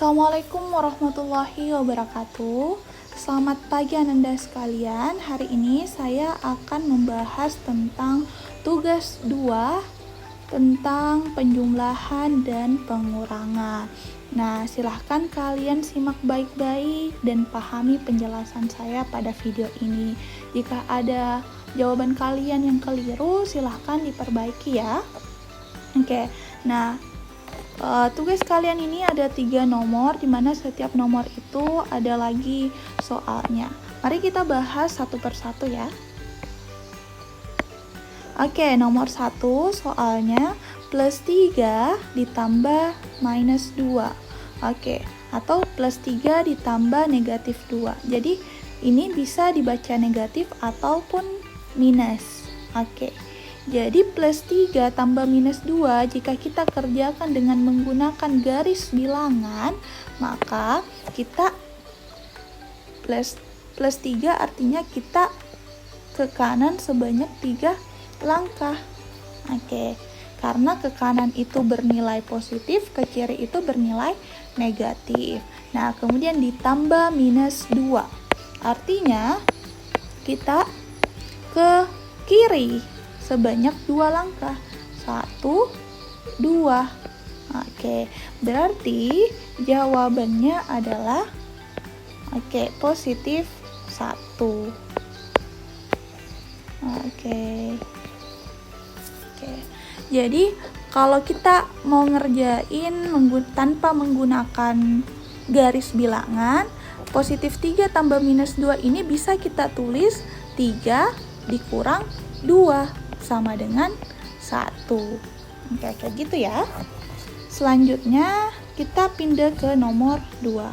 Assalamualaikum warahmatullahi wabarakatuh. Selamat pagi Ananda sekalian. Hari ini saya akan membahas tentang tugas 2 tentang penjumlahan dan pengurangan. Nah, silahkan kalian simak baik-baik dan pahami penjelasan saya pada video ini. Jika ada jawaban kalian yang keliru, silahkan diperbaiki ya. Oke, nah tugas kalian ini ada 3 nomor, dimana setiap nomor itu ada lagi soalnya. Mari kita bahas satu persatu ya. Oke, nomor 1 soalnya plus 3 ditambah minus 2. Oke, atau plus 3 ditambah negatif 2. Jadi ini bisa dibaca negatif ataupun minus. Oke. Jadi plus 3 tambah minus 2 jika kita kerjakan dengan menggunakan garis bilangan, maka kita plus 3 artinya kita ke kanan sebanyak 3 langkah. Oke, karena ke kanan itu bernilai positif, ke kiri itu bernilai negatif. Nah, kemudian ditambah minus 2. Artinya kita ke kiri sebanyak 2 langkah. 1, 2. Oke, berarti jawabannya adalah positif 1. Oke. Jadi kalau kita mau ngerjain tanpa menggunakan garis bilangan, positif 3 tambah minus 2 ini bisa kita tulis 3 dikurang 2 sama dengan 1. Oke, kayak gitu ya. Selanjutnya kita pindah ke nomor 2.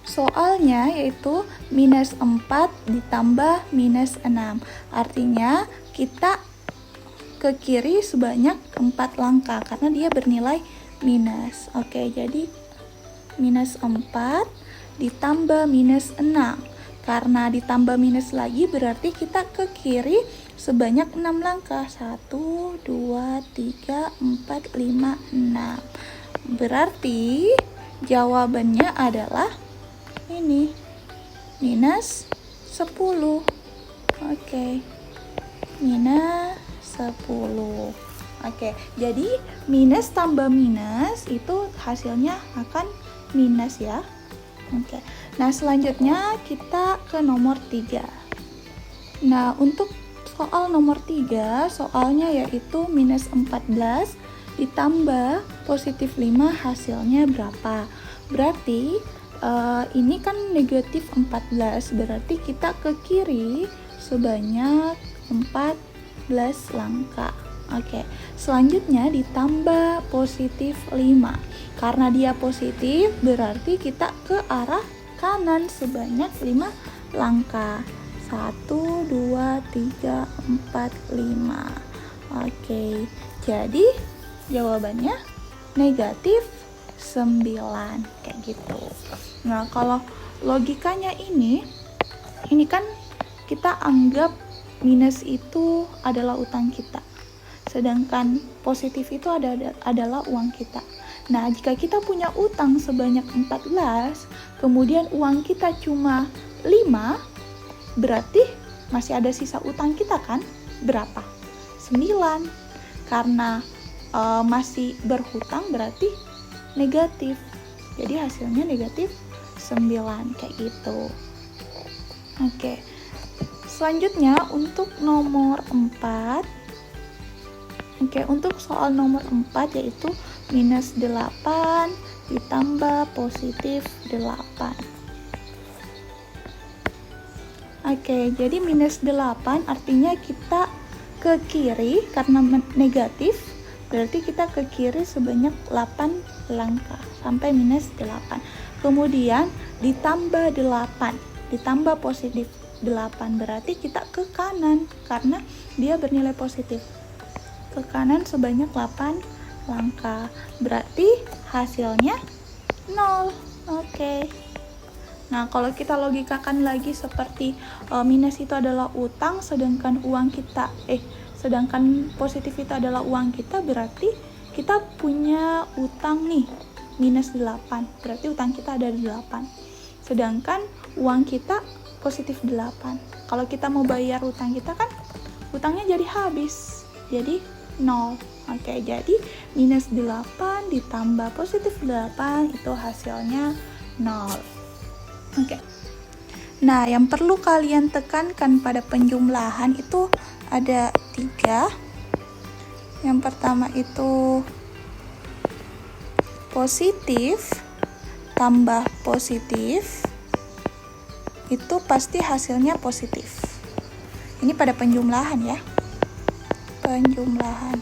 Soalnya yaitu minus 4 ditambah minus 6. Artinya kita ke kiri sebanyak 4 langkah karena dia bernilai minus. Oke, jadi minus 4 ditambah minus 6. Karena ditambah minus lagi berarti kita ke kiri sebanyak 6 langkah. 1, 2, 3, 4, 5, 6. Berarti jawabannya adalah ini, minus 10. Oke, minus 10. Oke, jadi minus tambah minus itu hasilnya akan minus ya. Oke. Nah, selanjutnya kita ke nomor 3. Nah, untuk soal nomor 3, soalnya yaitu minus 14 ditambah positif 5 hasilnya berapa? Berarti ini kan negatif 14, berarti kita ke kiri sebanyak 14 langkah. Oke, selanjutnya ditambah positif 5. Karena dia positif, berarti kita ke arah kanan sebanyak 5 langkah. 1, 2, 3, 4, 5. Oke, jadi jawabannya negatif 9. Kayak gitu. Nah, kalau logikanya ini kan kita anggap minus itu adalah utang kita. Sedangkan positif itu adalah uang kita. Nah, jika kita punya utang sebanyak 14, kemudian uang kita cuma 5, berarti masih ada sisa utang kita kan? Berapa? 9. Karena masih berhutang berarti negatif. Jadi hasilnya negatif 9, kayak gitu. Oke. Selanjutnya untuk nomor 4. Oke, untuk soal nomor 4 yaitu minus 8 ditambah positif 8. Oke, jadi minus 8 artinya kita ke kiri karena negatif, berarti kita ke kiri sebanyak 8 langkah sampai minus 8. Kemudian ditambah 8, ditambah positif 8, berarti kita ke kanan karena dia bernilai positif. Ke kanan sebanyak 8 langkah, berarti hasilnya 0. Oke. Nah, kalau kita logikakan lagi seperti minus itu adalah utang, sedangkan positif itu adalah uang kita, berarti kita punya utang nih minus 8. Berarti utang kita ada 8. Sedangkan uang kita positif 8. Kalau kita mau bayar utang kita kan utangnya jadi habis. Jadi 0. Oke, jadi minus 8 ditambah positif 8 itu hasilnya 0. Oke. Nah, yang perlu kalian tekankan pada penjumlahan itu ada 3. Yang pertama itu positif tambah positif itu pasti hasilnya positif. Ini pada penjumlahan ya. Penjumlahan.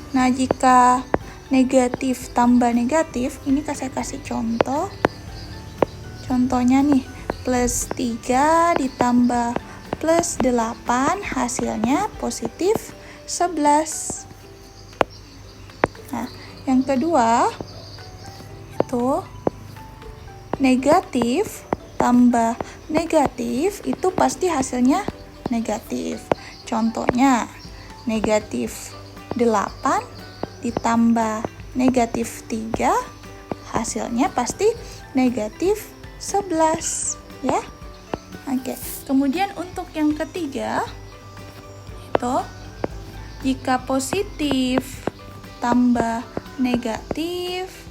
Nah, jika negatif tambah negatif, ini saya kasih contoh. Contohnya nih, plus 3 ditambah plus 8 hasilnya positif 11. Nah, yang kedua itu negatif tambah negatif itu pasti hasilnya negatif. Contohnya negatif 8 ditambah negatif 3 hasilnya pasti negatif 11 ya. Oke, kemudian untuk yang ketiga itu jika positif tambah negatif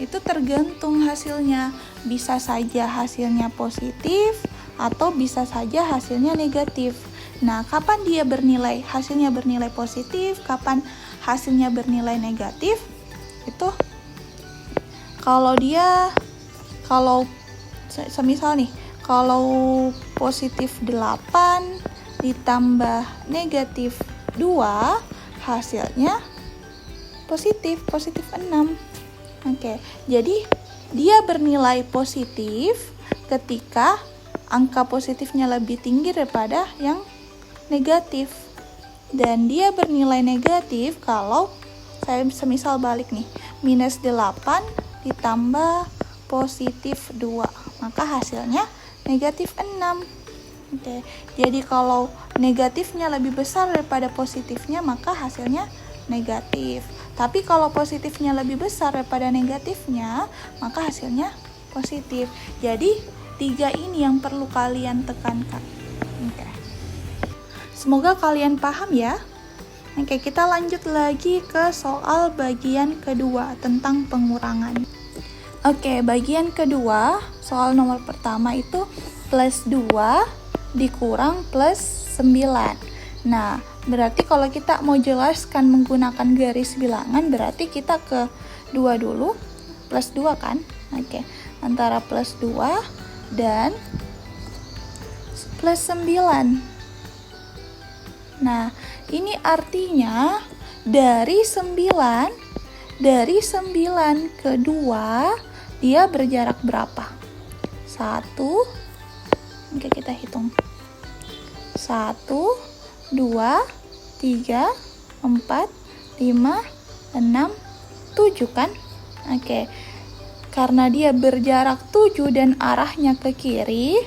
itu tergantung hasilnya. Bisa saja hasilnya positif atau bisa saja hasilnya negatif. Nah, kapan dia hasilnya bernilai positif, kapan hasilnya bernilai negatif? Itu kalau semisal nih, kalau positif 8 ditambah negatif 2 hasilnya positif 6. Oke, jadi dia bernilai positif ketika angka positifnya lebih tinggi daripada yang negatif. Dan dia bernilai negatif kalau saya semisal balik nih, minus 8 ditambah positif 2, maka hasilnya negatif 6. Oke, jadi kalau negatifnya lebih besar daripada positifnya, maka hasilnya negatif. Tapi kalau positifnya lebih besar daripada negatifnya, maka hasilnya positif. Jadi 3 ini yang perlu kalian tekankan. Oke. Semoga kalian paham ya. Oke, kita lanjut lagi ke soal bagian kedua tentang pengurangan. Oke, bagian kedua, soal nomor pertama itu plus 2 dikurang plus 9. Nah, berarti kalau kita mau jelaskan menggunakan garis bilangan, berarti kita ke 2 dulu, plus 2 kan? Oke, antara plus 2 dan plus 9. Nah, ini artinya dari 9 ke 2 dia berjarak berapa? 1, oke kita hitung. 1, 2, 3, 4, 5, 6, 7 kan? Oke. Karena dia berjarak 7 dan arahnya ke kiri,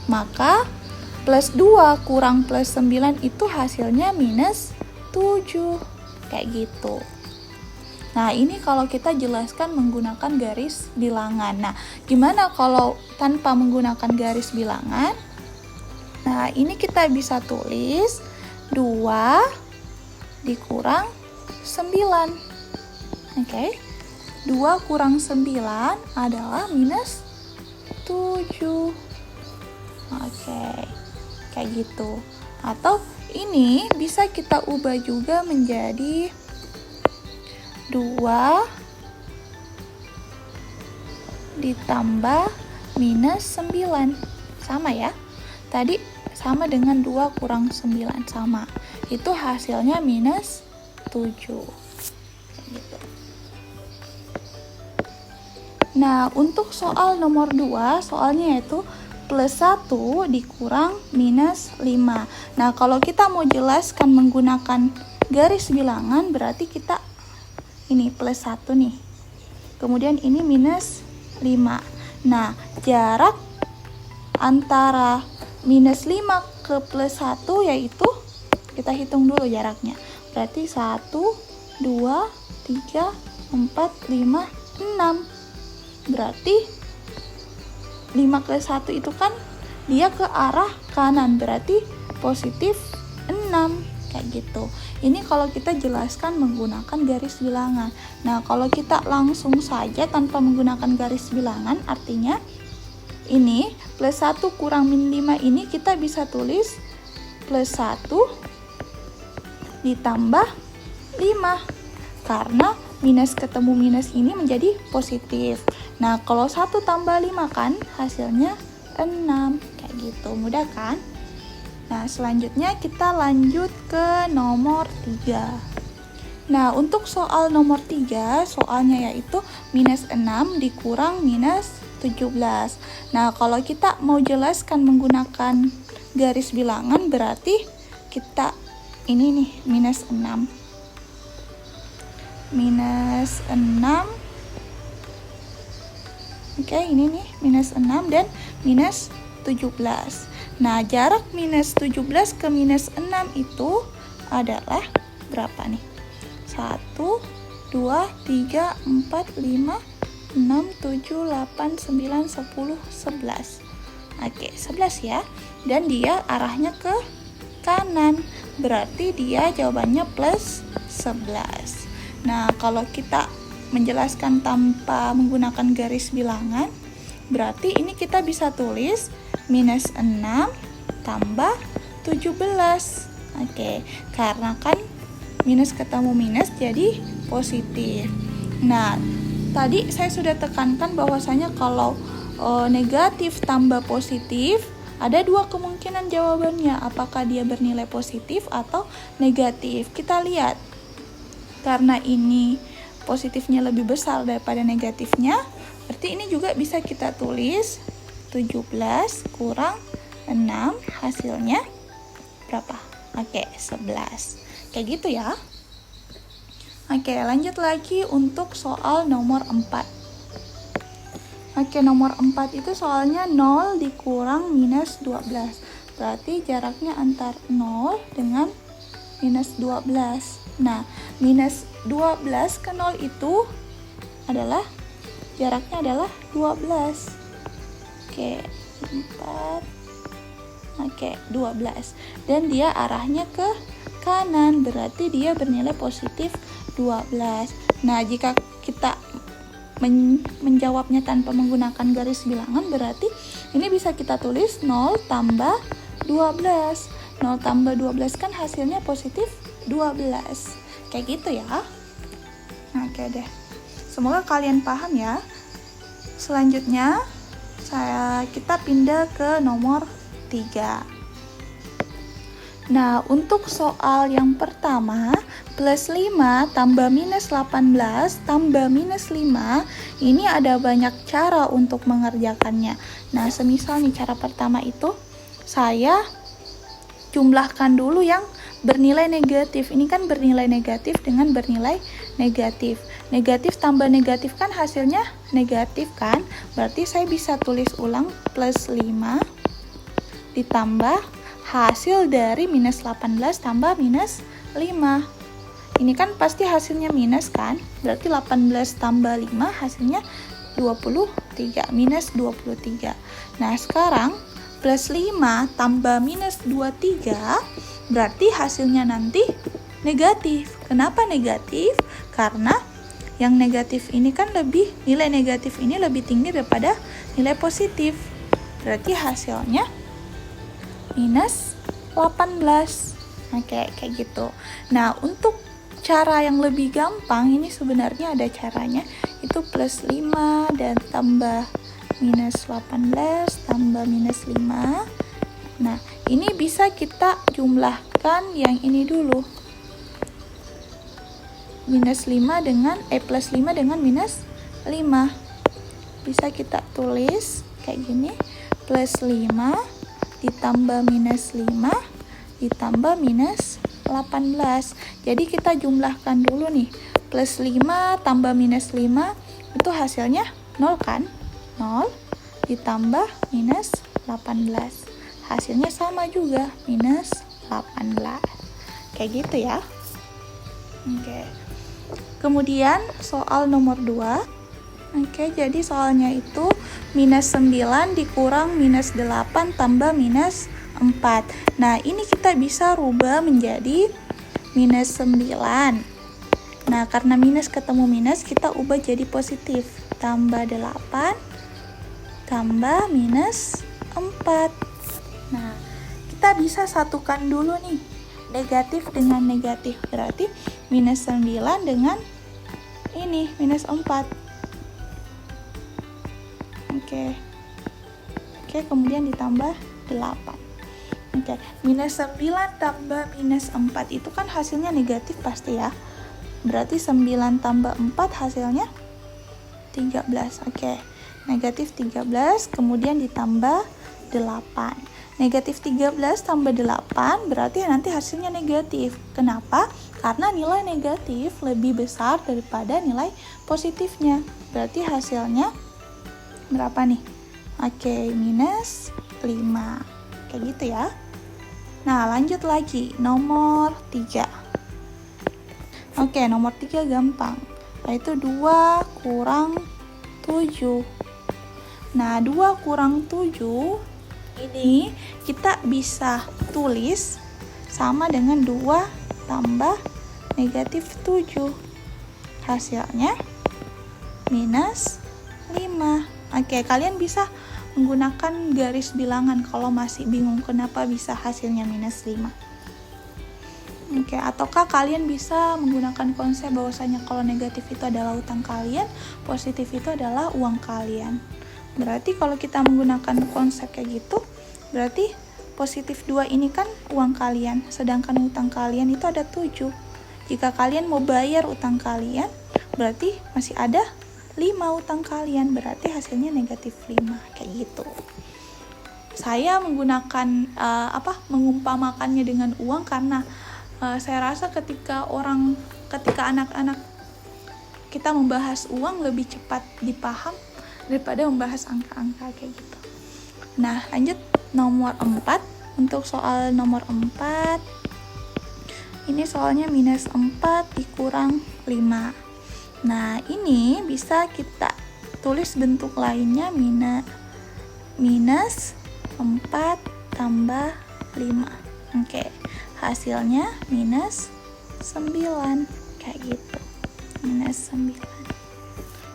maka plus 2 kurang plus 9 itu hasilnya minus 7. Kayak gitu. Nah, ini kalau kita jelaskan menggunakan garis bilangan. Nah, gimana kalau tanpa menggunakan garis bilangan? Nah, ini kita bisa tulis 2 dikurang 9. Oke. 2 kurang 9 adalah minus 7. Oke. Kayak gitu. Atau ini bisa kita ubah juga menjadi 2 ditambah minus 9. Sama ya. Tadi sama dengan 2 kurang 9 sama. Itu hasilnya minus 7. Gitu. Nah, untuk soal nomor 2, soalnya yaitu plus 1 dikurang minus 5. Nah, kalau kita mau jelaskan menggunakan garis bilangan, berarti kita ini plus 1 nih. Kemudian ini minus 5. Nah, jarak antara minus 5 ke plus 1 yaitu Kita hitung dulu jaraknya. Berarti 1, 2, 3, 4, 5, 6. Berarti 5 ke 1 itu kan dia ke arah kanan, berarti positif 6. Kayak gitu. Ini kalau kita jelaskan menggunakan garis bilangan. Nah, kalau kita langsung saja tanpa menggunakan garis bilangan, artinya ini plus 1 kurang min 5 ini kita bisa tulis plus 1 ditambah 5. Karena minus ketemu minus ini menjadi positif. Nah, kalau 1 tambah 5 kan hasilnya 6. Kayak gitu, mudah kan? Nah, selanjutnya kita lanjut ke nomor 3. Nah, untuk soal nomor 3, soalnya yaitu minus 6 dikurang minus 17. Nah, kalau kita mau jelaskan menggunakan garis bilangan, berarti kita ini nih, minus 6. Minus 6. Oke, ini nih, minus 6 dan minus 17. Nah, jarak minus 17 ke minus 6 itu adalah berapa nih? 1, 2, 3, 4, 5, 6, 7, 8, 9, 10, 11. Oke, 11 ya. Dan dia arahnya ke kanan. Berarti dia jawabannya plus 11. Nah, kalau kita menjelaskan tanpa menggunakan garis bilangan, berarti ini kita bisa tulis minus 6 tambah 17. Oke, karena kan minus ketemu minus jadi positif. Nah, tadi saya sudah tekankan bahwasanya kalau negatif tambah positif, ada dua kemungkinan jawabannya. Apakah dia bernilai positif atau negatif? Kita lihat. Karena ini positifnya lebih besar daripada negatifnya, berarti ini juga bisa kita tulis 17 kurang 6 hasilnya berapa? Oke, 11. Kayak gitu ya. Oke, lanjut lagi untuk soal nomor 4. Oke, nomor 4 itu soalnya 0 dikurang minus 12. Berarti jaraknya antar 0 dengan minus 12. Nah, minus 12 ke 0 itu adalah jaraknya adalah 12. Oke, 4. Oke, 12. Dan dia arahnya ke kanan, berarti dia bernilai positif 12. Nah, jika kita menjawabnya tanpa menggunakan garis bilangan, berarti ini bisa kita tulis 0 tambah 12. 0 tambah 12 kan hasilnya positif 12. Kayak gitu ya. Oke deh. Semoga kalian paham ya. Selanjutnya kita pindah ke nomor 3. Nah, untuk soal yang pertama, plus 5 tambah minus 18 tambah minus 5, ini ada banyak cara untuk mengerjakannya. Nah, semisal nih cara pertama itu, saya jumlahkan dulu yang bernilai negatif. Ini kan bernilai negatif dengan bernilai negatif. Negatif tambah negatif kan hasilnya negatif kan? Berarti saya bisa tulis ulang plus 5 ditambah hasil dari minus 18 tambah minus 5. Ini kan pasti hasilnya minus kan? Berarti 18 tambah 5 hasilnya 23, minus 23. Nah, sekarang plus 5 tambah minus 23 berarti hasilnya nanti negatif. Kenapa negatif? Karena yang negatif ini kan nilai negatif ini lebih tinggi daripada nilai positif. Berarti hasilnya minus 18. Oke, kayak gitu. Nah, untuk cara yang lebih gampang, ini sebenarnya ada caranya, itu plus 5 dan tambah minus 18 tambah minus 5. Nah, ini bisa kita jumlahkan yang ini dulu. Minus 5 dengan plus 5 dengan minus 5. Bisa kita tulis kayak gini, plus 5 ditambah minus 5 ditambah minus 18. Jadi kita jumlahkan dulu nih. Plus 5 tambah minus 5 itu hasilnya 0 kan? 0 ditambah minus 18. Hasilnya sama juga, minus 18. kayak gitu ya. Oke. Kemudian soal nomor 2. Oke, jadi soalnya itu minus 9 dikurang minus 8 tambah minus 4. Nah, ini kita bisa rubah menjadi minus 9. Nah, karena minus ketemu minus, kita ubah jadi positif. Tambah 8 tambah minus 4. Nah, kita bisa satukan dulu nih. Negatif dengan negatif. Berarti minus 9 dengan ini, minus 4. Oke, kemudian ditambah 8. Oke, minus 9 tambah minus 4 itu kan hasilnya negatif pasti ya. Berarti 9 tambah 4 hasilnya 13. Oke, negatif 13, kemudian ditambah 8. Negatif 13 tambah 8 berarti nanti hasilnya negatif. Kenapa? Karena nilai negatif lebih besar daripada nilai positifnya. Berarti hasilnya berapa nih? Oke, minus 5. Kayak gitu ya. Nah, lanjut lagi. Nomor 3. Oke, nomor 3 gampang. Yaitu 2 kurang 7. Nah, 2 kurang 7 ini kita bisa tulis sama dengan 2 tambah negatif 7. Hasilnya minus 5. Oke, kalian bisa menggunakan garis bilangan kalau masih bingung kenapa bisa hasilnya minus 5. Oke, ataukah kalian bisa menggunakan konsep bahwasanya kalau negatif itu adalah utang kalian, positif itu adalah uang kalian. Berarti kalau kita menggunakan konsep kayak gitu, berarti positif 2 ini kan uang kalian, sedangkan utang kalian itu ada 7. Jika kalian mau bayar utang kalian, berarti masih ada 5 utang kalian, berarti hasilnya negatif 5, kayak gitu. Saya menggunakan mengumpamakannya dengan uang karena saya rasa ketika anak-anak kita membahas uang lebih cepat dipaham daripada membahas angka-angka kayak gitu. Nah, lanjut nomor 4. Untuk soal nomor 4, ini soalnya minus 4 dikurang 5. Nah, ini bisa kita tulis bentuk lainnya minus 4 tambah 5. Oke, hasilnya minus 9. Kayak gitu. Minus 9.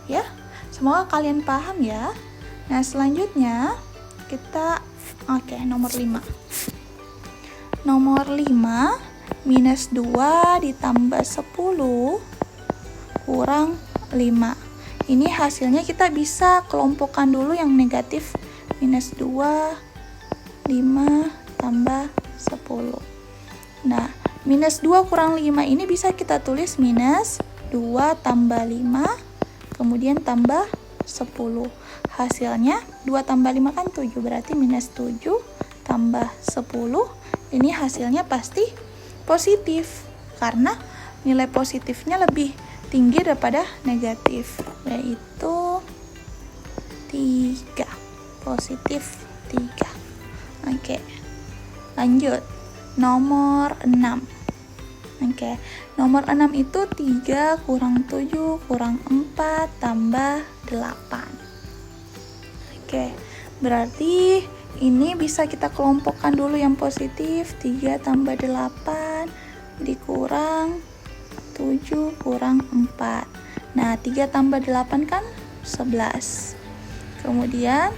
Ya, semoga kalian paham ya. Nah, selanjutnya kita nomor 5. Nomor 5, minus 2 ditambah 10 kurang 5. Ini hasilnya kita bisa kelompokkan dulu yang negatif. Minus 2, 5 tambah 10. Nah, minus 2 kurang 5 ini bisa kita tulis minus 2 tambah 5, kemudian tambah 10. Hasilnya 2 tambah 5 kan 7, berarti minus 7 tambah 10. Ini hasilnya pasti positif, karena nilai positifnya lebih tinggi daripada negatif, yaitu 3. Positif 3. Oke, lanjut. Nomor 6. Oke, nomor 6 itu 3 kurang 7 kurang 4 tambah 8. Oke, berarti ini bisa kita kelompokkan dulu yang positif. 3 tambah 8 dikurang 7 kurang 4. Nah, 3 tambah 8 kan 11. Kemudian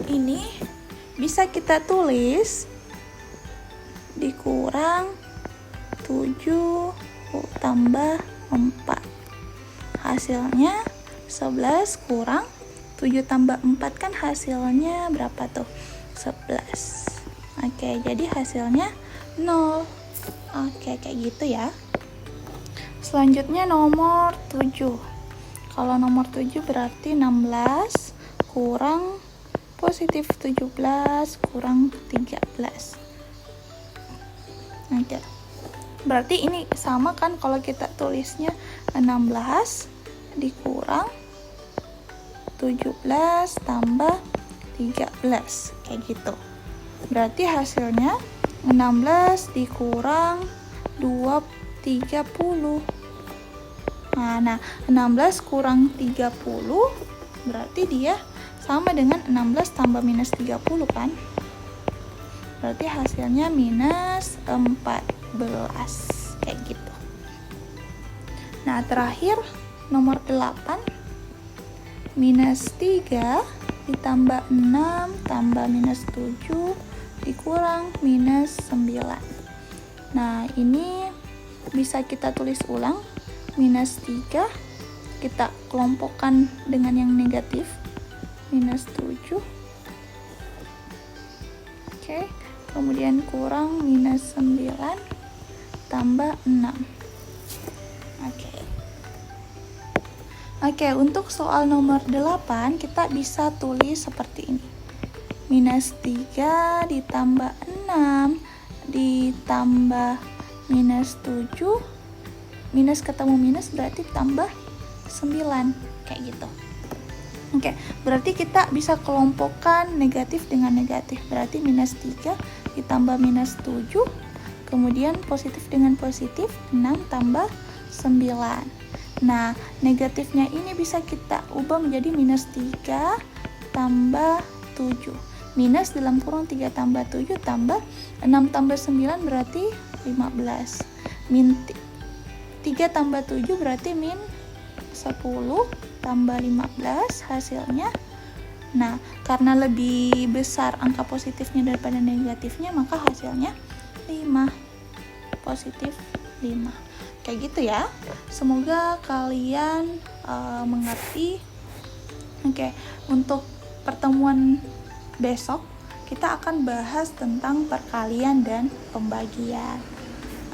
ini bisa kita tulis dikurang 7 tambah 4. Hasilnya 11 kurang 7 tambah 4 kan hasilnya berapa tuh? 11. Oke, jadi hasilnya 0. Oke, kayak gitu ya. Selanjutnya nomor 7. Kalau nomor 7 berarti 16 kurang positif 17 kurang 13. Oke. Berarti ini sama kan kalau kita tulisnya 16 dikurang 17 tambah 13, kayak gitu. Berarti hasilnya 16 dikurang 30. Nah, 16 kurang 30 berarti dia sama dengan 16 tambah minus 30 kan? Berarti hasilnya minus 14, kayak gitu. Nah, terakhir nomor 8, minus 3 ditambah 6 tambah minus 7 dikurang minus 9. Nah, ini bisa kita tulis ulang. Minus 3 kita kelompokkan dengan yang negatif, minus 7. Oke, kemudian kurang minus 9 tambah 6. Oke, untuk soal nomor 8 kita bisa tulis seperti ini. Minus 3 ditambah 6 ditambah minus 7, minus ketemu minus berarti tambah 9, kayak gitu. Oke, berarti kita bisa kelompokkan negatif dengan negatif. Berarti minus 3 ditambah minus 7, kemudian positif dengan positif, 6 tambah 9. Nah, negatifnya ini bisa kita ubah menjadi minus 3 tambah 7. Minus dalam kurung 3 tambah 7 tambah 6 tambah 9 berarti 15. 3 tambah 7 berarti min 10 tambah 15 hasilnya. Nah, karena lebih besar angka positifnya daripada negatifnya, maka hasilnya 5. Positif 5. Kayak gitu ya. Semoga kalian mengerti. Oke, untuk pertemuan besok kita akan bahas tentang perkalian dan pembagian.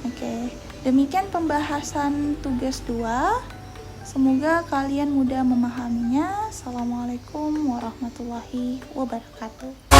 Oke. Demikian pembahasan tugas 2. Semoga kalian mudah memahaminya. Assalamualaikum warahmatullahi wabarakatuh.